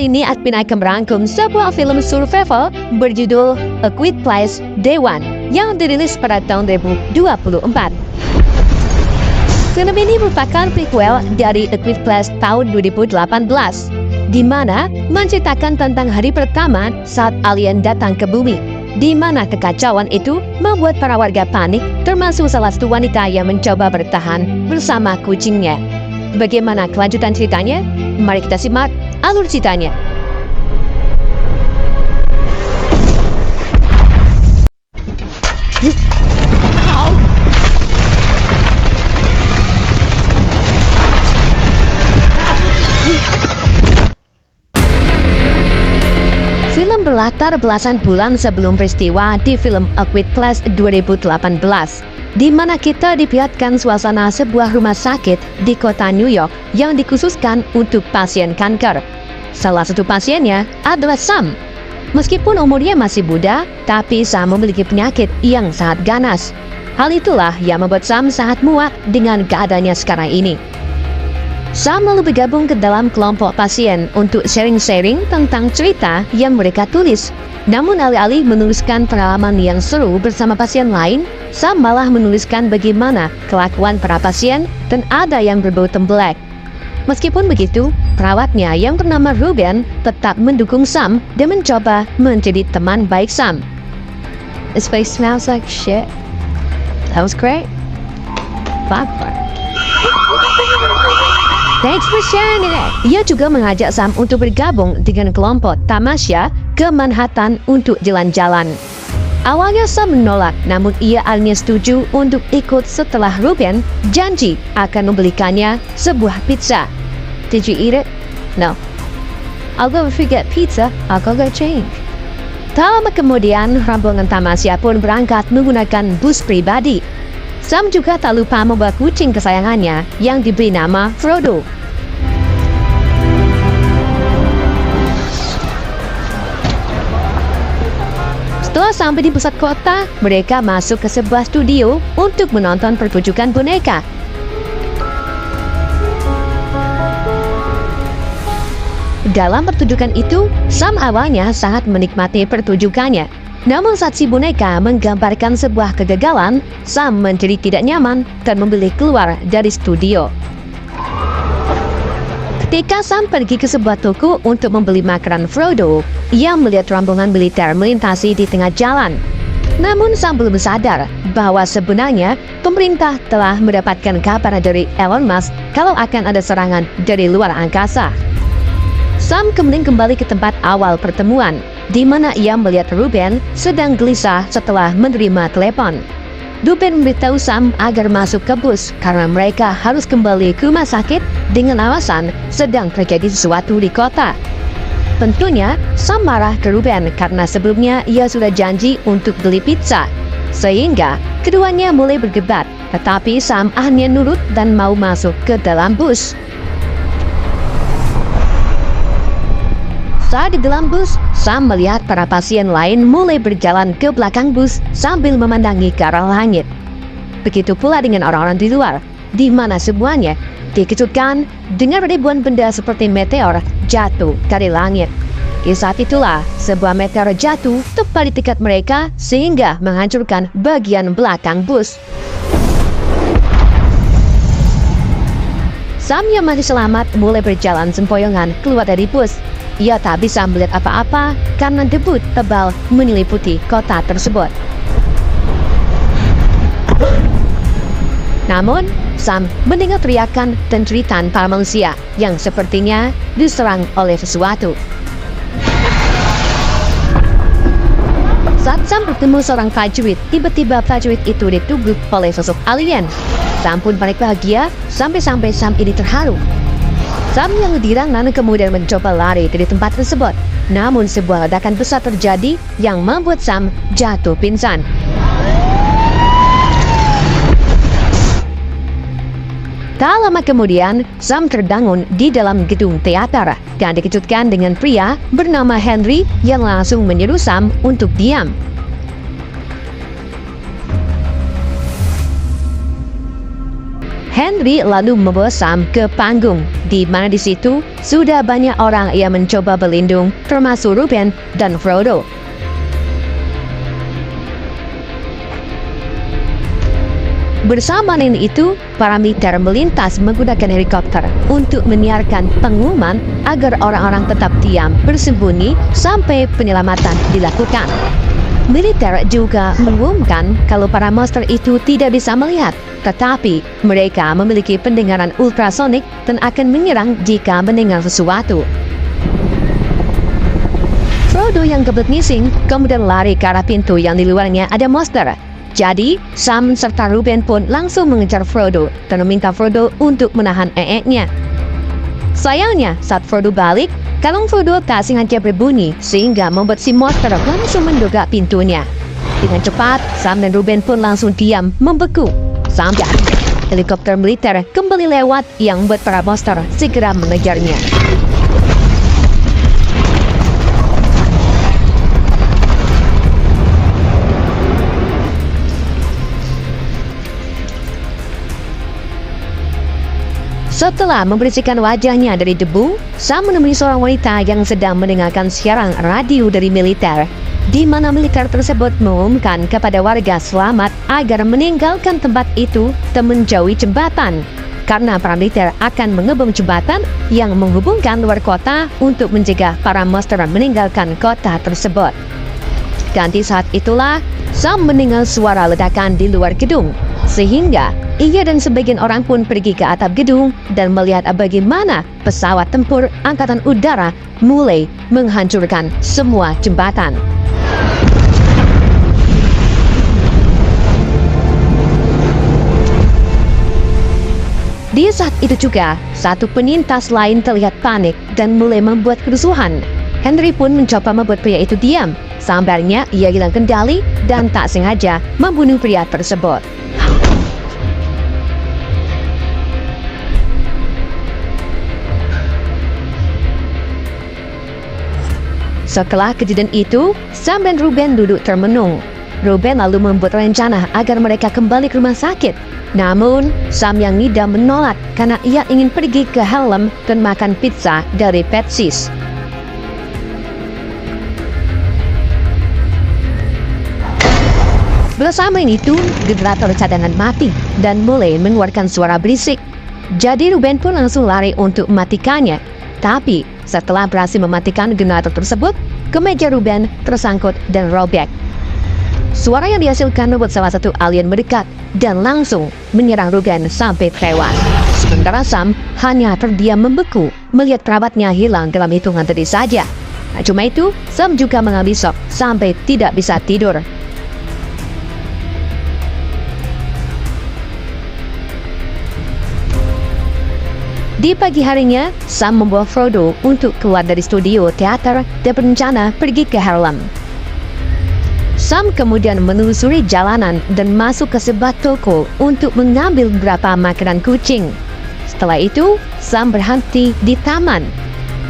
kali ini admin akan merangkum sebuah film survival berjudul A Quiet Place Day One yang dirilis pada tahun 2024. Film ini merupakan prequel dari A Quiet Place tahun 2018, di mana menceritakan tentang hari pertama saat alien datang ke bumi, di mana kekacauan itu membuat para warga panik, termasuk salah satu wanita yang mencoba bertahan bersama kucingnya. Bagaimana kelanjutan ceritanya? Mari kita simak alur ceritanya. Film berlatar belasan bulan sebelum peristiwa di film A Quiet Place 2018, di mana kita diperlihatkan suasana sebuah rumah sakit di kota New York yang dikhususkan untuk pasien kanker. Salah satu pasiennya adalah Sam. Meskipun umurnya masih muda, tapi Sam memiliki penyakit yang sangat ganas. Hal itulah yang membuat Sam sangat muak dengan keadaannya sekarang ini. Sam lalu bergabung ke dalam kelompok pasien untuk sharing-sharing tentang cerita yang mereka tulis. Namun alih-alih menuliskan pengalaman yang seru bersama pasien lain, Sam malah menuliskan bagaimana kelakuan para pasien dan ada yang berbau tembelak. Meskipun begitu, perawatnya yang bernama Ruben tetap mendukung Sam dan mencoba menjadi teman baik Sam. This place smells like shit. That was great. Bye. Thanks for sharing it. Ia juga mengajak Sam untuk bergabung dengan kelompok Tamasya ke Manhattan untuk jalan-jalan. Awalnya Sam menolak, namun ia akhirnya setuju untuk ikut setelah Ruben janji akan membelikannya sebuah pizza. Did you eat it? No. I'll go if we get pizza, I'll go get change. Tak lama kemudian, rombongan Tamasya pun berangkat menggunakan bus pribadi. Sam juga tak lupa membawa kucing kesayangannya yang diberi nama Frodo. Setelah sampai di pusat kota, mereka masuk ke sebuah studio untuk menonton pertunjukan boneka. Dalam pertunjukan itu, Sam awalnya sangat menikmati pertunjukannya. Namun saat si boneka menggambarkan sebuah kegagalan, Sam menjadi tidak nyaman dan memilih keluar dari studio. Ketika Sam pergi ke sebuah toko untuk membeli makanan Frodo, ia melihat rombongan militer melintasi di tengah jalan. Namun Sam belum sadar bahwa sebenarnya pemerintah telah mendapatkan kabar dari Elon Musk kalau akan ada serangan dari luar angkasa. Sam kemudian kembali ke tempat awal pertemuan, di mana ia melihat Ruben sedang gelisah setelah menerima telepon. Ruben memberitahu Sam agar masuk ke bus karena mereka harus kembali ke rumah sakit dengan alasan sedang terjadi sesuatu di kota. Tentunya Sam marah ke Ruben karena sebelumnya ia sudah janji untuk beli pizza, sehingga keduanya mulai berdebat. Tetapi Sam akhirnya nurut dan mau masuk ke dalam bus. Saat di dalam bus, Sam melihat para pasien lain mulai berjalan ke belakang bus sambil memandangi ke arah langit. Begitu pula dengan orang-orang di luar, di mana semuanya dikejutkan dengan ribuan benda seperti meteor jatuh dari langit. Di saat itulah, sebuah meteor jatuh tepat di dekat mereka sehingga menghancurkan bagian belakang bus. Sam yang masih selamat mulai berjalan sempoyongan keluar dari bus. Ia tak bisa melihat apa-apa karena debu tebal menyelimuti kota tersebut. Namun, Sam mendengar teriakan dan jeritan para manusia yang sepertinya diserang oleh sesuatu. Saat Sam bertemu seorang prajurit, tiba-tiba prajurit itu ditubruk oleh sosok alien. Sam pun panik bahagia sampai-sampai Sam ini terharu. Sam yang dirang lalu kemudian mencoba lari dari tempat tersebut. Namun sebuah ledakan besar terjadi yang membuat Sam jatuh pingsan. Tak lama kemudian, Sam terbangun di dalam gedung teater dan dikejutkan dengan pria bernama Henry yang langsung menyuruh Sam untuk diam. Henry lalu membawa Sam ke panggung, di mana di situ sudah banyak orang yang mencoba berlindung, termasuk Reuben dan Frodo. Bersamaan itu, para militer melintas menggunakan helikopter untuk menyiarkan pengumuman agar orang-orang tetap diam bersembunyi sampai penyelamatan dilakukan. Militer juga mengumumkan kalau para monster itu tidak bisa melihat, tetapi mereka memiliki pendengaran ultrasonik dan akan menyerang jika mendengar sesuatu. Frodo yang kebelet ngising kemudian lari ke arah pintu yang di luarnya ada monster. Jadi, Sam serta Reuben pun langsung mengejar Frodo dan meminta Frodo untuk menahan ee-nya. Sayangnya, saat Frodo balik, kalung Frodo tak sengaja berbunyi sehingga membuat si monster langsung mendobrak pintunya. Dengan cepat, Sam dan Reuben pun langsung diam, membeku. Sampai helikopter militer kembali lewat yang membuat para monster segera mengejarnya. Setelah membersihkan wajahnya dari debu, Sam menemui seorang wanita yang sedang mendengarkan siaran radio dari militer, di mana militer tersebut mengumumkan kepada warga selamat agar meninggalkan tempat itu dan menjauhi jembatan, karena para militer akan mengebom jembatan yang menghubungkan luar kota untuk mencegah para monster meninggalkan kota tersebut. Dan di saat itulah, Sam mendengar suara ledakan di luar gedung, sehingga ia dan sebagian orang pun pergi ke atap gedung dan melihat bagaimana pesawat tempur angkatan udara mulai menghancurkan semua jembatan. Di saat itu juga, satu penyintas lain terlihat panik dan mulai membuat kerusuhan. Henry pun mencoba membuat pria itu diam. Sambarnya ia hilang kendali dan tak sengaja membunuh pria tersebut. Setelah kejadian itu, Sam dan Reuben duduk termenung. Reuben lalu membuat rencana agar mereka kembali ke rumah sakit. Namun, Sam yang ngidam menolak karena ia ingin pergi ke Helm dan makan pizza dari Patsy's. Bersamaan itu, generator cadangan mati dan mulai mengeluarkan suara berisik. Jadi Reuben pun langsung lari untuk mematikannya. Tapi, setelah berhasil mematikan generator tersebut, kemeja Reuben tersangkut dan robek. Suara yang dihasilkan membuat salah satu alien mendekat dan langsung menyerang Reuben sampai tewas. Sementara Sam hanya terdiam membeku melihat kerabatnya hilang dalam hitungan detik saja. Nah, cuma itu, Sam juga mengalami shock sampai tidak bisa tidur. Di pagi harinya, Sam membawa Frodo untuk keluar dari studio teater dan berencana pergi ke Harlem. Sam kemudian menelusuri jalanan dan masuk ke sebuah toko untuk mengambil beberapa makanan kucing. Setelah itu, Sam berhenti di taman.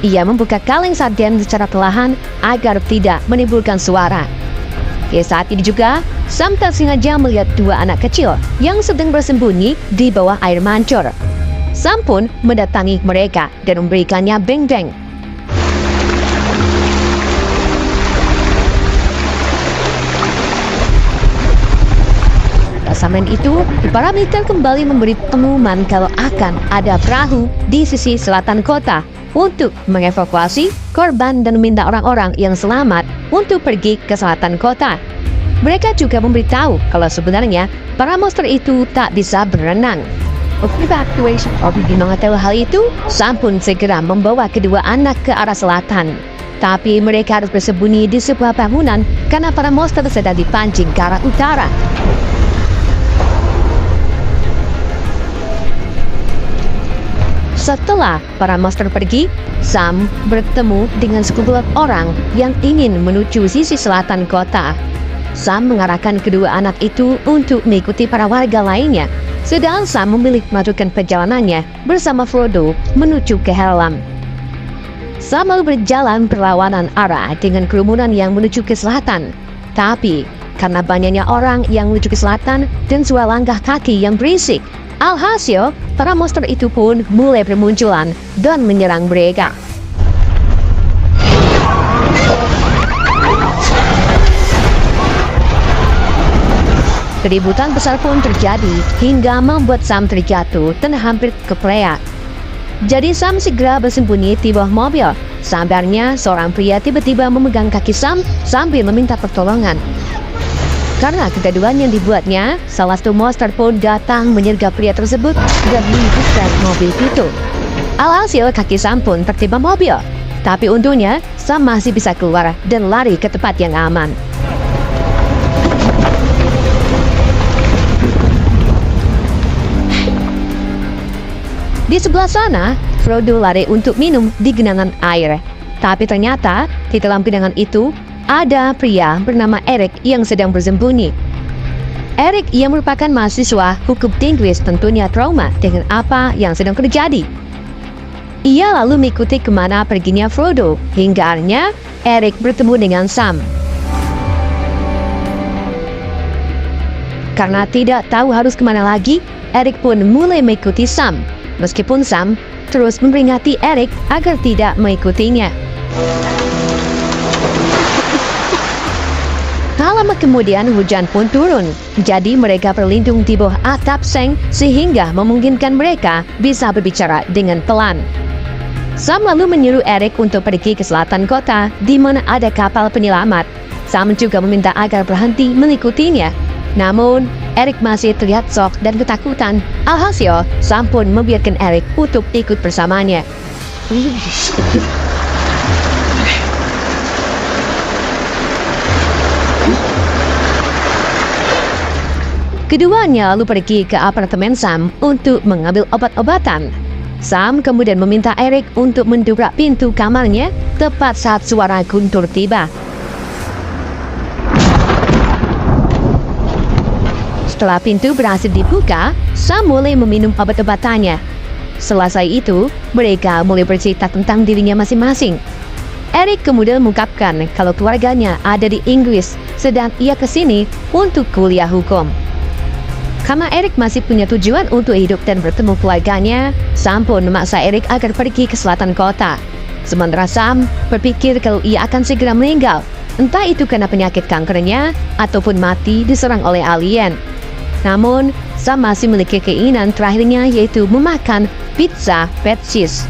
Ia membuka kaleng sarden secara perlahan agar tidak menimbulkan suara. Di saat ini juga, Sam tak sengaja melihat dua anak kecil yang sedang bersembunyi di bawah air mancur. Sam pun mendatangi mereka dan memberikannya beng-beng. Bersama itu, para militer kembali memberi pengumuman kalau akan ada perahu di sisi selatan kota untuk mengevakuasi korban dan meminta orang-orang yang selamat untuk pergi ke selatan kota. Mereka juga memberitahu kalau sebenarnya para monster itu tak bisa berenang. Evacuation Bagi mengetahui hal itu, Sam pun segera membawa kedua anak ke arah selatan. Tapi mereka harus bersembunyi di sebuah bangunan karena para monster sedang dipancing ke arah utara. Setelah para monster pergi, Sam bertemu dengan sekumpulan orang yang ingin menuju sisi selatan kota. Sam mengarahkan kedua anak itu untuk mengikuti para warga lainnya, sedangkan Sam memilih melanjutkan perjalanannya bersama Frodo menuju ke Helm. Sam lalu berjalan berlawanan arah dengan kerumunan yang menuju ke selatan. Tapi, karena banyaknya orang yang menuju ke selatan dan suara langkah kaki yang berisik, alhasil para monster itu pun mulai bermunculan dan menyerang mereka. Keributan besar pun terjadi hingga membuat Sam terjatuh dan hampir kepleak. Jadi Sam segera bersembunyi di bawah mobil. Sabarnya seorang pria tiba-tiba memegang kaki Sam sambil meminta pertolongan. Karena kegaduhan yang dibuatnya, salah satu monster pun datang menyergap pria tersebut dan menghidupkan mobil itu. Alhasil kaki Sam pun tertimpa mobil. Tapi untungnya Sam masih bisa keluar dan lari ke tempat yang aman. Di sebelah sana, Frodo lari untuk minum di genangan air. Tapi ternyata, di dalam genangan itu, ada pria bernama Eric yang sedang bersembunyi. Eric yang merupakan mahasiswa hukum Inggris tentunya trauma dengan apa yang sedang terjadi. Ia lalu mengikuti kemana perginya Frodo, hingga akhirnya Eric bertemu dengan Sam. Karena tidak tahu harus kemana lagi, Eric pun mulai mengikuti Sam. Meskipun Sam terus memperingati Eric agar tidak mengikutinya. Tak lama kemudian hujan pun turun, jadi mereka berlindung di bawah atap seng sehingga memungkinkan mereka bisa berbicara dengan pelan. Sam lalu menyuruh Eric untuk pergi ke selatan kota di mana ada kapal penyelamat. Sam juga meminta agar berhenti mengikutinya. Namun, Eric masih terlihat shock dan ketakutan. Alhasil, Sam pun membiarkan Eric untuk ikut bersamanya. Keduanya lalu pergi ke apartemen Sam untuk mengambil obat-obatan. Sam kemudian meminta Eric untuk mendobrak pintu kamarnya tepat saat suara guntur tiba. Setelah pintu berhasil dibuka, Sam mulai meminum obat-obatannya. Selesai itu, mereka mulai bercerita tentang dirinya masing-masing. Eric kemudian mengungkapkan kalau keluarganya ada di Inggris, sedang ia ke sini untuk kuliah hukum. Karena Eric masih punya tujuan untuk hidup dan bertemu keluarganya, Sam pun memaksa Eric agar pergi ke selatan kota. Sementara Sam berpikir kalau ia akan segera meninggal, entah itu karena penyakit kankernya ataupun mati diserang oleh alien. Namun, Sam masih memiliki keinginan terakhirnya yaitu memakan pizza pet cheese.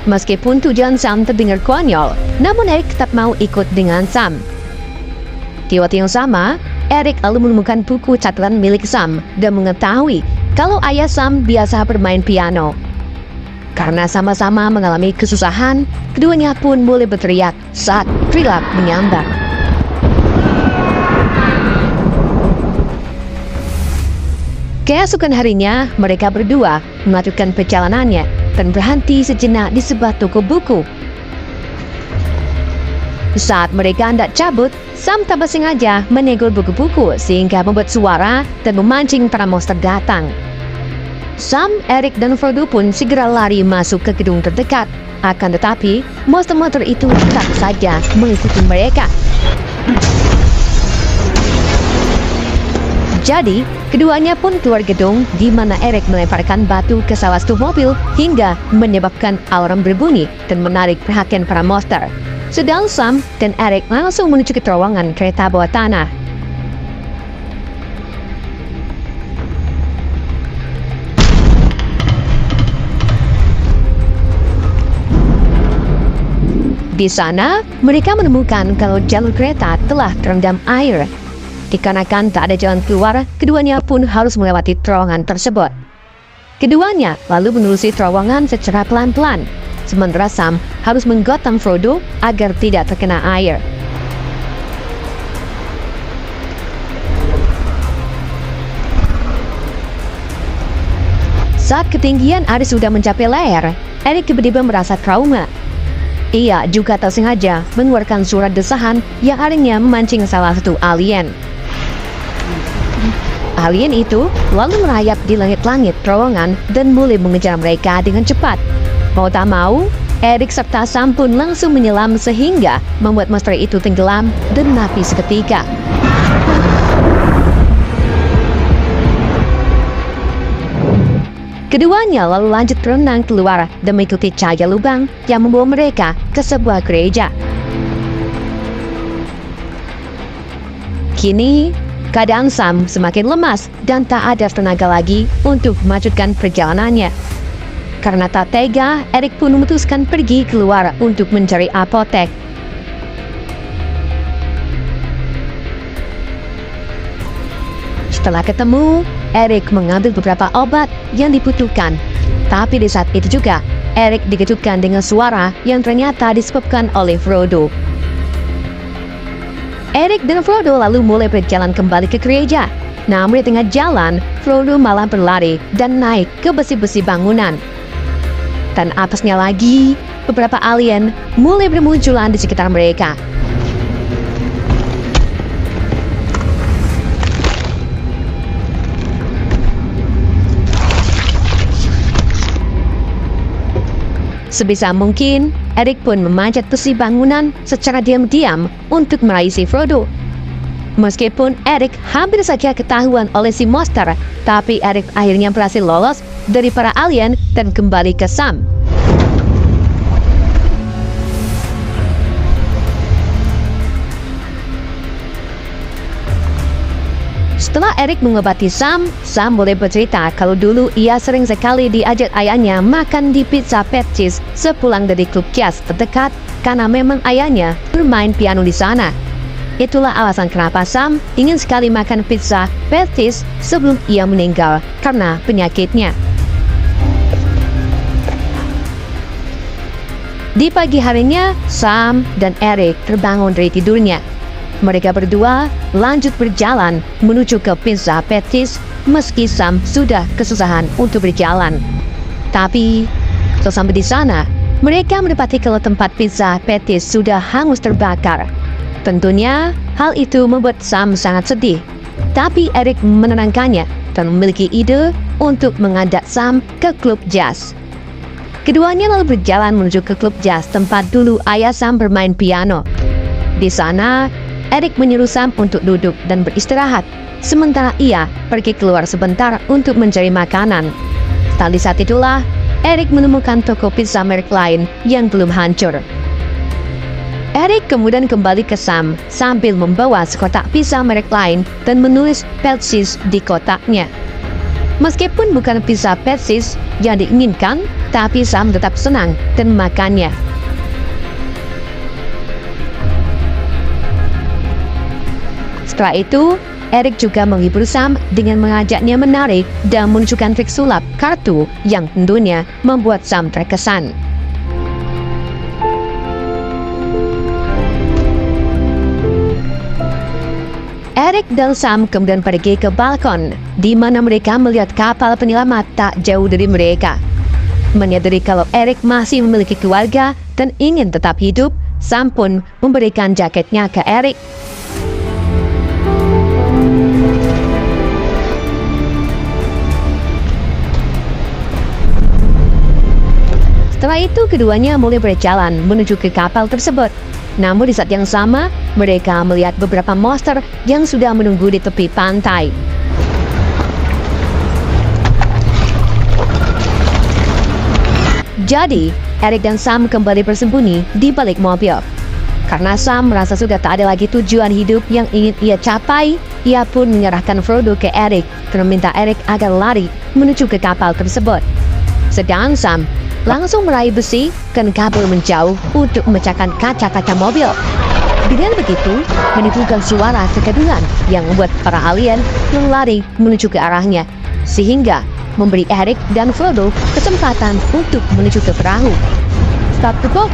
Meskipun tujuan Sam terdengar konyol, namun Eric tetap mau ikut dengan Sam. Di waktu yang sama, Eric lalu menemukan buku catatan milik Sam dan mengetahui kalau ayah Sam biasa bermain piano. Karena sama-sama mengalami kesusahan, keduanya pun mulai berteriak saat trilap menyambar. Keesokan harinya, mereka berdua melanjutkan perjalanannya dan berhenti sejenak di sebuah toko buku. Saat mereka hendak cabut, Sam tanpa sengaja menegor buku-buku sehingga membuat suara dan memancing para monster datang. Sam, Eric, dan Frodo pun segera lari masuk ke gedung terdekat. Akan tetapi, monster-monster itu tetap saja mengikuti mereka. Jadi, keduanya pun keluar gedung di mana Eric melemparkan batu ke salah satu mobil hingga menyebabkan alarm berbunyi dan menarik perhatian para monster. Sedang Sam dan Eric langsung menuju ke terowongan kereta bawah tanah. Di sana, mereka menemukan kalau jalur kereta telah terendam air. Dikarenakan tak ada jalan keluar, keduanya pun harus melewati terowongan tersebut. Keduanya lalu menelusuri terowongan secara pelan-pelan, sementara Sam harus menggotong Frodo agar tidak terkena air. Saat ketinggian air sudah mencapai leher, Eric tiba-tiba merasa trauma. Ia juga tak sengaja mengeluarkan surat desahan yang akhirnya memancing salah satu alien. Alien itu lalu merayap di langit-langit terowongan dan mulai mengejar mereka dengan cepat. Mau tak mau, Eric serta Sam pun langsung menyelam sehingga membuat monster itu tenggelam dan mati seketika. Keduanya lalu lanjut berenang keluar dan mengikuti cahaya lubang yang membawa mereka ke sebuah gereja. Kini, keadaan Sam semakin lemas dan tak ada tenaga lagi untuk melanjutkan perjalanannya. Karena tak tega, Eric pun memutuskan pergi keluar untuk mencari apotek. Setelah ketemu, Eric mengambil beberapa obat yang dibutuhkan. Tapi di saat itu juga, Eric dikejutkan dengan suara yang ternyata disebabkan oleh Frodo. Eric dan Frodo lalu mulai berjalan kembali ke gereja. Namun di tengah jalan, Frodo malah berlari dan naik ke besi-besi bangunan. Dan apesnya lagi, beberapa alien mulai bermunculan di sekitar mereka. Sebisa mungkin, Eric pun memanjat besi bangunan secara diam-diam untuk meraih si Frodo. Meskipun Eric hampir saja ketahuan oleh si monster, tapi Eric akhirnya berhasil lolos dari para alien dan kembali ke Sam. Setelah Eric mengobati Sam mulai bercerita kalau dulu ia sering sekali diajak ayahnya makan di Pizza Patches sepulang dari klub jazz terdekat karena memang ayahnya bermain piano di sana. Itulah alasan kenapa Sam ingin sekali makan pizza Patches sebelum ia meninggal karena penyakitnya. Di pagi harinya, Sam dan Eric terbangun dari tidurnya. Mereka berdua lanjut berjalan menuju ke Pizza Patches meski Sam sudah kesusahan untuk berjalan. Tapi, sampai di sana, mereka mendapati kalau tempat Pizza Patches sudah hangus terbakar. Tentunya, hal itu membuat Sam sangat sedih. Tapi Eric menenangkannya dan memiliki ide untuk mengajak Sam ke klub jazz. Keduanya lalu berjalan menuju ke klub jazz tempat dulu ayah Sam bermain piano. Di sana, Eric menyuruh Sam untuk duduk dan beristirahat, sementara ia pergi keluar sebentar untuk mencari makanan. Di saat itulah, Eric menemukan toko pizza merek lain yang belum hancur. Eric kemudian kembali ke Sam sambil membawa sekotak pizza merek lain dan menulis Patches di kotaknya. Meskipun bukan pizza Patches yang diinginkan, tapi Sam tetap senang dan memakannya. Setelah itu, Eric juga menghibur Sam dengan mengajaknya menari dan menunjukkan trik sulap kartu yang tentunya membuat Sam terkesan. Eric dan Sam kemudian pergi ke balkon, di mana mereka melihat kapal penyelamat tak jauh dari mereka. Menyadari kalau Eric masih memiliki keluarga dan ingin tetap hidup, Sam pun memberikan jaketnya ke Eric. Setelah itu, keduanya mulai berjalan menuju ke kapal tersebut. Namun di saat yang sama, mereka melihat beberapa monster yang sudah menunggu di tepi pantai. Jadi, Eric dan Sam kembali bersembunyi di balik mobil. Karena Sam merasa sudah tak ada lagi tujuan hidup yang ingin ia capai, ia pun menyerahkan Frodo ke Eric dan meminta Eric agar lari menuju ke kapal tersebut. Sedang Sam langsung meraih besi dan kabel menjauh untuk memecahkan kaca-kaca mobil. Dengan begitu, menimbulkan suara kegaduhan yang membuat para alien berlari menuju ke arahnya, sehingga memberi Eric dan Frodo kesempatan untuk menuju ke perahu. Stop the boat!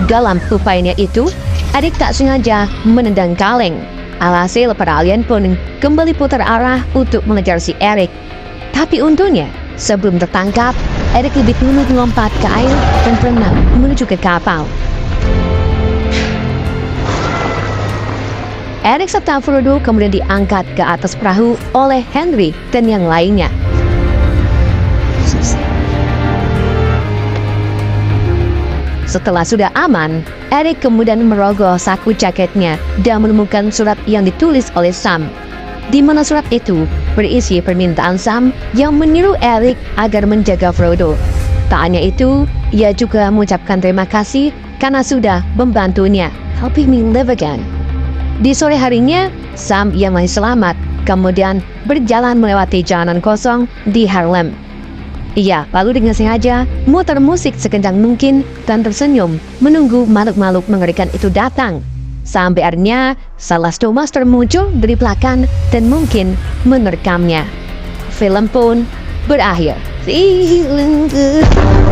Dalam upayanya itu, Eric tak sengaja menendang kaleng. Alhasil para alien pun kembali putar arah untuk mengejar si Eric. Tapi untungnya, sebelum tertangkap, Eric lebih dulu melompat ke air dan berenang menuju ke kapal. Eric serta Frodo kemudian diangkat ke atas perahu oleh Henry dan yang lainnya. Setelah sudah aman, Eric kemudian merogoh saku jaketnya dan menemukan surat yang ditulis oleh Sam. di mana surat itu berisi permintaan Sam yang meniru Eric agar menjaga Frodo. Tak hanya itu, ia juga mengucapkan terima kasih karena sudah membantunya, helping me live again. Di sore harinya, Sam yang masih selamat kemudian berjalan melewati jalanan kosong di Harlem. Ia lalu dengan sengaja muter musik sekencang mungkin dan tersenyum menunggu makhluk-makhluk mengerikan itu datang. Sampai akhirnya salah satu monster muncul dari belakang dan mungkin menerkamnya. Film pun berakhir. Feeling good.